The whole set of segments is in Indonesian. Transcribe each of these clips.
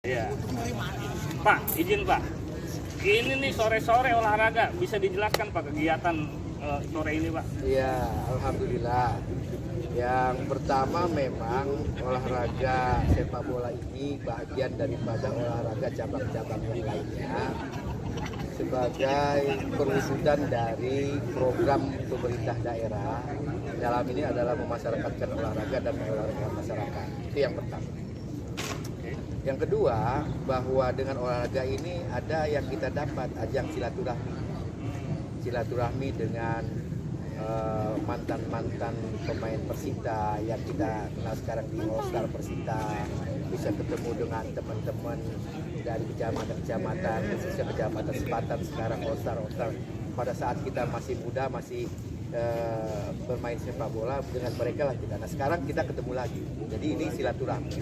Iya. Pak, izin Pak. Ini nih sore-sore olahraga, bisa dijelaskan Pak kegiatan sore ini Pak? Iya, alhamdulillah. Yang pertama memang olahraga sepak bola ini bagian daripada olahraga cabang-cabang yang lainnya sebagai perwujudan dari program pemerintah daerah. Dalam ini adalah memasyarakatkan olahraga dan mengolahraga masyarakat. Itu yang pertama. Yang kedua, bahwa dengan olahraga ini ada yang kita dapat ajang silaturahmi dengan mantan-mantan pemain Persita yang kita kenal sekarang di All Star Persita, bisa ketemu dengan teman-teman dari kecamatan-kecamatan, khususnya kecamatan Sepatan sekarang All Star. Pada saat kita masih muda, masih bermain sepak bola dengan mereka lah kita. Nah sekarang kita ketemu lagi. Jadi ini silaturahmi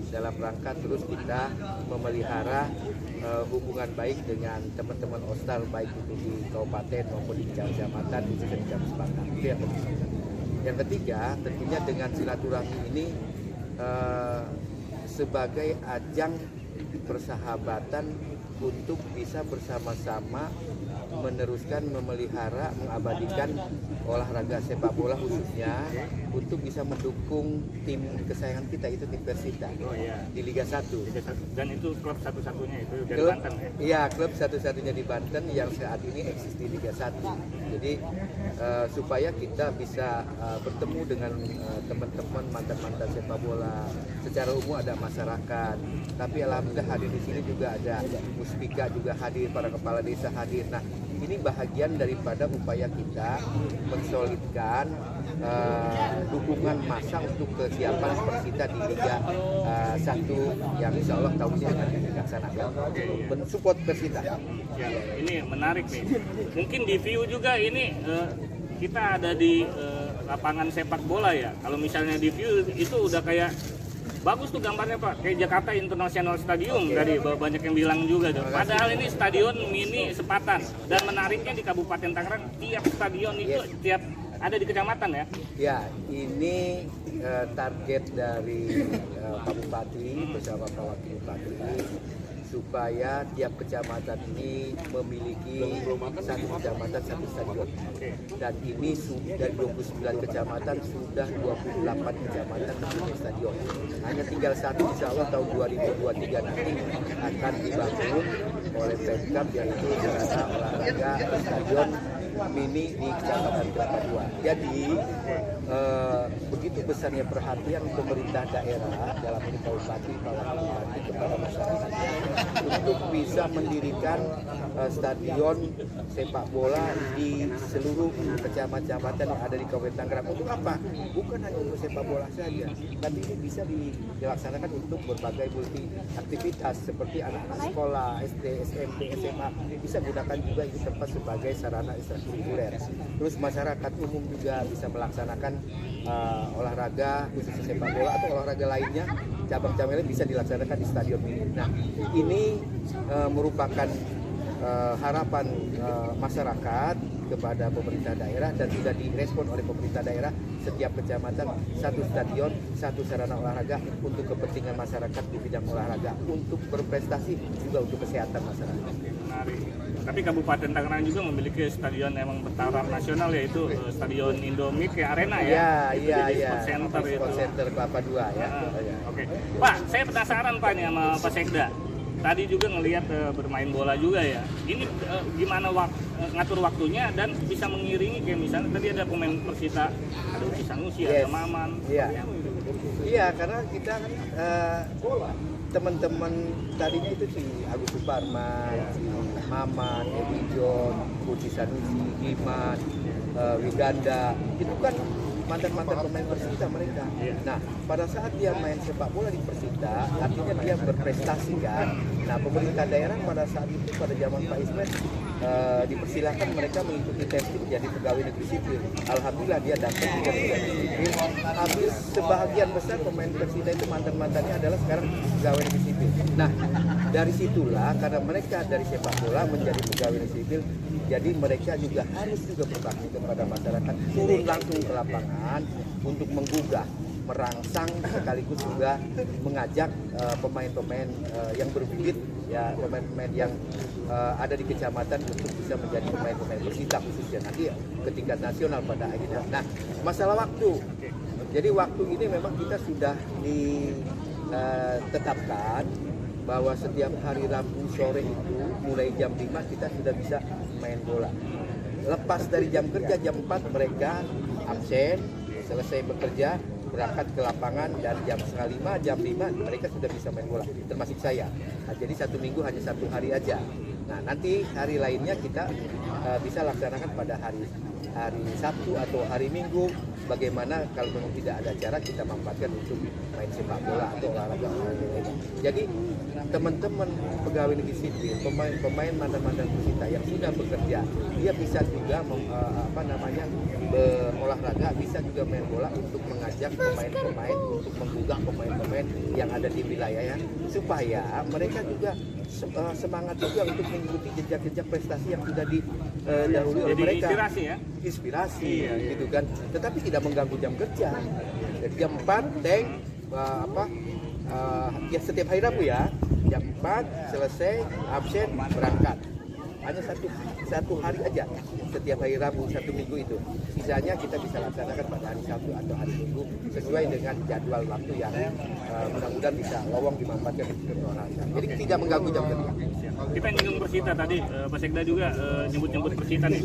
dalam rangka terus kita memelihara hubungan baik dengan teman-teman All-Star baik itu di kabupaten maupun di kecamatan di kecamatan Sepatan. Itu yang kedua. Yang ketiga tentunya dengan silaturahmi ini sebagai ajang persahabatan untuk bisa bersama-sama meneruskan, memelihara, mengabadikan olahraga sepak bola khususnya untuk bisa mendukung tim kesayangan kita, itu tim Persita di Liga 1. Dan itu klub satu-satunya itu dari Klub, Banten ya? Iya, klub satu-satunya di Banten yang saat ini eksis di Liga 1. Jadi supaya kita bisa bertemu dengan teman-teman mantan-mantan sepak bola. Secara umum ada masyarakat, tapi alhamdulillah hadir di sini juga ada Muspika juga hadir, para kepala desa hadir. Nah, ini bahagian daripada upaya kita mensolidkan dukungan massa untuk kesiapan Persita di Liga 1 yang insya Allah tahun ini akan dilaksanakan. Mensupport Persita. Ya, ini menarik nih. Mungkin di view juga ini kita ada di lapangan sepak bola ya. Kalau misalnya di view itu udah kayak bagus tuh gambarnya Pak, kayak Jakarta International Stadium tadi banyak yang bilang juga tuh. Padahal ini stadion mini Sepatan dan menariknya di Kabupaten Tangerang tiap stadion itu tiap ada di kecamatan ya. Ya, ini target dari Pak Bupati bersama Pak Wakil Bupati supaya tiap kecamatan ini memiliki satu kecamatan satu stadion. Dan ini dari 29 kecamatan sudah 28 kecamatan memiliki stadion. Hanya tinggal satu, insya Allah tahun 2023 nanti akan dibangun oleh Pemkab, yaitu sarana olahraga stadion mini di Kecamatan Kelapa II. Jadi begitu besarnya perhatian pemerintah daerah dalam ini Pak Bupati, Pak Wakil Bupati kepada masyarakat untuk bisa mendirikan stadion sepak bola di seluruh kecamatan yang ada di Kabupaten Tangerang. Untuk apa? Bukan hanya untuk sepak bola saja, tapi ini bisa dilaksanakan untuk berbagai multi aktivitas seperti anak-anak sekolah, SD, SMP, SMA bisa gunakan juga ini tempat sebagai sarana ekstrakurikuler. Terus masyarakat umum juga bisa melaksanakan olahraga khususnya sepak bola atau olahraga lainnya, cabang-cabang lain bisa dilaksanakan di stadion ini. Nah, ini merupakan harapan masyarakat kepada pemerintah daerah dan sudah direspon oleh pemerintah daerah. Setiap kecamatan satu stadion, satu sarana olahraga untuk kepentingan masyarakat di bidang olahraga, untuk berprestasi juga untuk kesehatan masyarakat. Menarik. Tapi Kabupaten Tangerang juga memiliki stadion yang bertaraf nasional, yaitu Stadion Indomie Arena ya. Iya. Sport Center Kelapa II ya. Oke. Pak, saya penasaran Pak nih sama Pak Sekda. Tadi juga ngelihat bermain bola juga ya. Ini gimana ngatur waktunya dan bisa mengiringi kayak misalnya tadi ada pemain Persita, ada Uci Sanusi, ada Maman. Iya, karena kita kan teman-teman tadi itu si Agus Suparman, si Maman, Edi John, Uci Sanusi, Iman, Wiganda, itu kan mantan-mantan pemain Persita mereka. Nah, pada saat dia main sepak bola di Persita, artinya dia berprestasi kan. Nah, pemerintah daerah pada saat itu, pada zaman Pak Ismet, dipersilakan mereka mengikuti testing jadi pegawai negeri sipil. Alhamdulillah dia dapat juga pegawai negeri sipil. Habis sebahagian besar pemain Persita itu mantan-mantannya adalah sekarang pegawai negeri sipil. Nah, dari situlah karena mereka dari sepak bola menjadi pegawai negeri sipil, jadi mereka juga harus juga berbakti kepada masyarakat, turun langsung ke lapangan untuk menggugah merangsang sekaligus juga mengajak pemain-pemain yang berbibit, ya pemain-pemain yang ada di kecamatan untuk bisa menjadi pemain-pemain Persita khususnya nanti ke tingkat nasional pada akhirnya. Nah, masalah waktu. Jadi waktu ini memang kita sudah ditetapkan bahwa setiap hari Rabu sore itu mulai jam 5 kita sudah bisa main bola. Lepas dari jam kerja jam 4 mereka absen, selesai bekerja, berangkat ke lapangan, dan jam setengah 5, jam 5 mereka sudah bisa main bola, termasuk saya. Nah, jadi satu minggu hanya 1 hari aja. Nah, nanti hari lainnya kita bisa laksanakan pada hari Sabtu atau hari Minggu. Bagaimana kalau memang tidak ada acara, kita manfaatkan untuk main sepak bola atau olahraga lainnya. Jadi teman-teman pegawai negeri sipil, pemain mantan-mantan Persita yang sudah bekerja, dia bisa juga berolahraga, bisa juga main bola untuk mengajak pemain-pemain, untuk menggugah pemain-pemain yang ada di wilayahnya, supaya mereka juga semangat juga untuk mengikuti jejak-jejak prestasi yang sudah didahului oleh mereka. Inspirasi ya? Inspirasi, gitu kan. Tetapi tidak mengganggu jam kerja. Jadi jam 4 ya setiap hari Rabu ya, jam 4 selesai, absen, berangkat. Hanya satu hari aja setiap hari Rabu, 1 minggu itu. Sisanya kita bisa laksanakan pada hari Sabtu atau hari Minggu sesuai dengan jadwal waktu yang mudah-mudahan bisa lowong dimanfaatkan untuk olahraga. Jadi tidak mengganggu jam kerja. Kita nyinggung Persita tadi, Pak Sekda juga nyebut-nyebut Persita nih.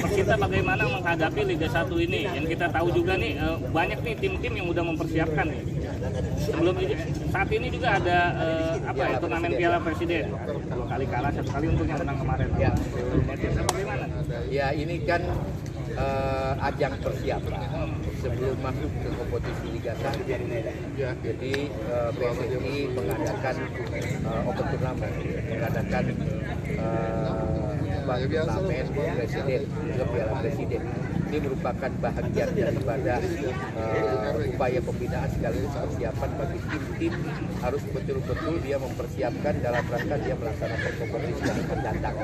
Persita bagaimana menghadapi Liga 1 ini? Yang kita tahu juga nih banyak nih tim-tim yang udah mempersiapkan nih. Sebelum ini, saat ini juga ada turnamen Piala Presiden. 2 kali kalah, 1 kali untuk yang menang kemarin. Ya. Bagaimana? Ya, ini kan ajang persiapan sebelum masuk ke kompetisi Liga 1. Jadi PSSI mengadakan open turnamen, mengadakan turnamen presiden, Piala Presiden. Ini merupakan bahagian daripada upaya pembinaan sekaligus persiapan bagi tim-tim, harus betul-betul dia mempersiapkan dalam rangka dia melaksanakan kompetisi yang akan datang.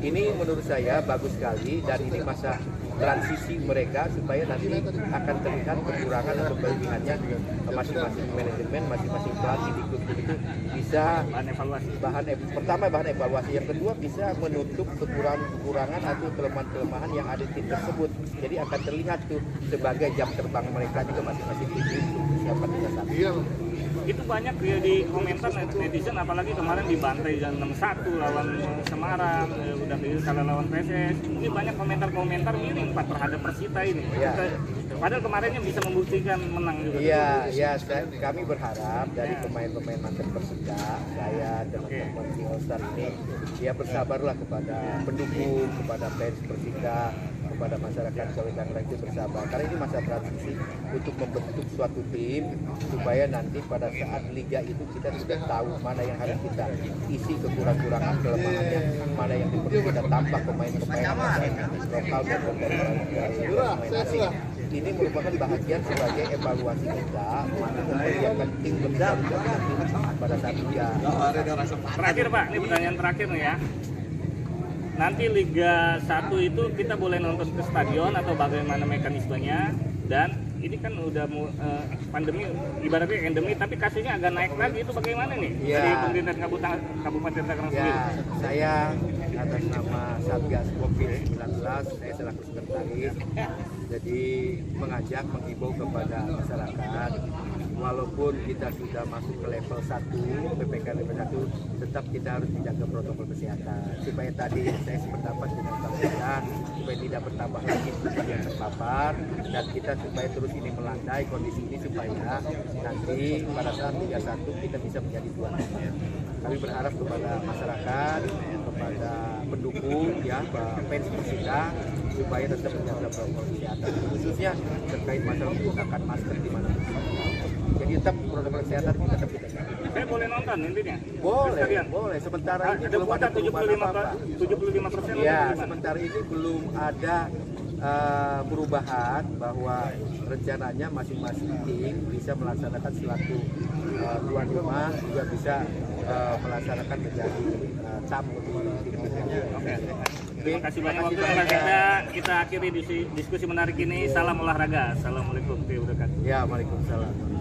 Ini menurut saya bagus sekali, dan ini masa transisi mereka supaya nanti akan terlihat kekurangan atau kelebihannya masing-masing manajemen, masing-masing pelatih di klub itu bisa bahan evaluasi. Yang kedua bisa menutup kekurangan atau kelemahan-kelemahan yang ada di tim tersebut. Jadi akan terlihat tuh sebagai jam terbang mereka juga masing-masing tim untuk siapa Liga 1. Itu banyak ya di komentar netizen, apalagi kemarin dibantai dan 6-1 lawan Semarang, udah kalah lawan PSS. Ini banyak komentar-komentar miring Pak terhadap Persita ini. Ya. Padahal kemarinnya bisa membuktikan menang juga. Iya, kami berharap dari pemain-pemain mantan Persita, saya teman-teman di All Star ini, ya bersabarlah kepada pendukung, kepada fans Persita, kepada masyarakat Kalengan itu bersabar, karena ini masa transisi untuk membentuk suatu tim supaya nanti pada saat liga itu kita sudah tahu mana yang harus kita isi kekurangan kelemahannya, mana yang perlu kita tambah pemain-pemain lokal dan dari pemain asing. Ini merupakan bahagian sebagai evaluasi kita untuk mempersiapkan tim besar pada saat liga. Terakhir Pak, ini pertanyaan terakhir nih ya. Nanti Liga 1 itu kita boleh nonton ke stadion atau bagaimana mekanismenya? Dan ini kan udah pandemi, ibaratnya endemi, tapi kasusnya agak naik lagi, itu bagaimana nih? Ya. Dari pemerintah Kabupaten Tangerang sendiri? Ya, saya atas nama Satgas COVID-19, saya selaku sekretaris, jadi menghimbau kepada masyarakat, walaupun kita sudah masuk ke level 1, PPKM level 1, tetap kita harus menjaga protokol kesehatan. Supaya tadi saya sependapat dengan Pak Sekda, supaya tidak bertambah lagi jumlah yang terpapar, dan kita supaya terus ini melandai kondisi ini, supaya nanti pada saat Liga 1 kita bisa menjadi tuan rumah. Kami berharap kepada masyarakat, kepada pendukung, ya, fans Persita, supaya tetap menjaga protokol kesehatan, khususnya terkait masalah menggunakan masker di mana. Jadi tetap protokol kesehatan kita tetap kita. Saya boleh nonton intinya? Boleh. Sementara ini ada belum ada perubahan apa-apa. 75%. Ya, sementara ini belum ada perubahan, bahwa rencananya masing-masing tim bisa melaksanakan selaku tuan rumah, juga bisa melaksanakan menjadi tamu di tim. Oke. Terima kasih banyak waktu Pak Sekda. Kita akhiri diskusi menarik ini. Salam olahraga. Assalamualaikum warahmatullahi wabarakatuh. Ya, waalaikumsalam.